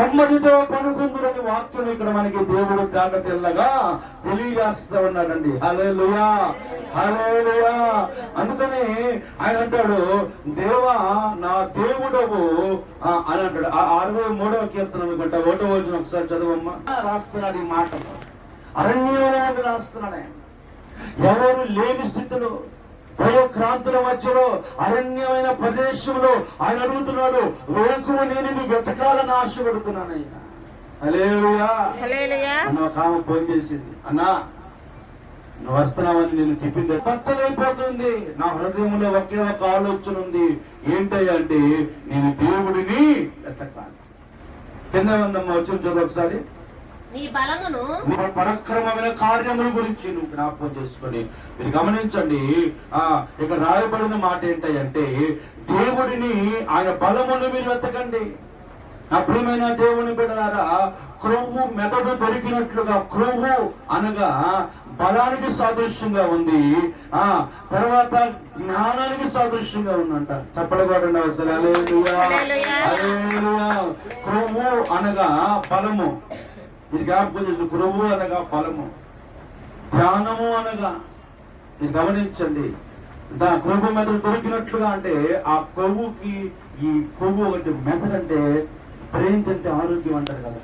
నెమ్మదితో పనుకుందురని వాక్యం ఇక్కడ మనకి దేవుడు జాగ్రత్తగా తెలియజేస్తా ఉన్నాడండి. హల్లెలూయా, హల్లెలూయా. అందుకని ఆయన అంటాడు, దేవా నా దేవుడవు అని అంటాడు. 63వ కీర్తన అనుకుంటా 1వ వచనం ఒకసారి చదవమ్మా. రాస్తున్నాడు ఈ మాట, అరణ్యంలో రాస్తున్నాడు. ఆయన ఎవరు లేని స్థితిలో, భయక్రాంతుల మధ్యలో, అరణ్యమైన ప్రదేశంలో ఆయన అడుగుతున్నాడు, వేకువ నేను నీ వెతకాలని ఆశపడుతున్నాను. ఆయన హల్లెలూయా, హల్లెలూయా. కామ ఫోన్ చేసింది, అన్నా నువ్వు వస్తున్నావని నేను తిప్పింది బద్దలైపోతుంది. నా హృదయంలో ఒకే ఒక ఆలోచన ఉంది, ఏంటంటే నేను దేవుడిని వెతకాలి. కింద ఉందమ్మా, వచ్చిన చదువు ఒకసారి. నీ బలమును, నీ పరాక్రమమైన కార్యముల గురించి నువ్వు జ్ఞాపకం చేసుకొని మీరు గమనించండి. ఇక్కడ రాయబడిన మాట ఏంటంటే దేవుడిని, ఆయన బలమును మీరు వెతకండి. నా ప్రియమైన దేవుని బిడ్డలారా, క్రొవ్వు మెదడు దొరికినట్లుగా, క్రొవ్వు అనగా బలానికి సాదృశ్యంగా ఉంది, తర్వాత జ్ఞానానికి సాదృశ్యంగా ఉందంట. చెప్పడబడండి అసలు. హల్లెలూయా, హల్లెలూయా. క్రొవ్వు అనగా బలము, ఇది జ్ఞాపకం చేసి, క్రొవ్వు అనగా బలము, ధ్యానము అనగా, మీరు గమనించండి, క్రొవ్వు మెదడు దొరికినట్లుగా అంటే ఆ కొవ్వుకి ఈ కొవ్వు ఒకటి మెదడు అంటే బ్రెయిన్ అంటే ఆరోగ్యం అంటారు కదా.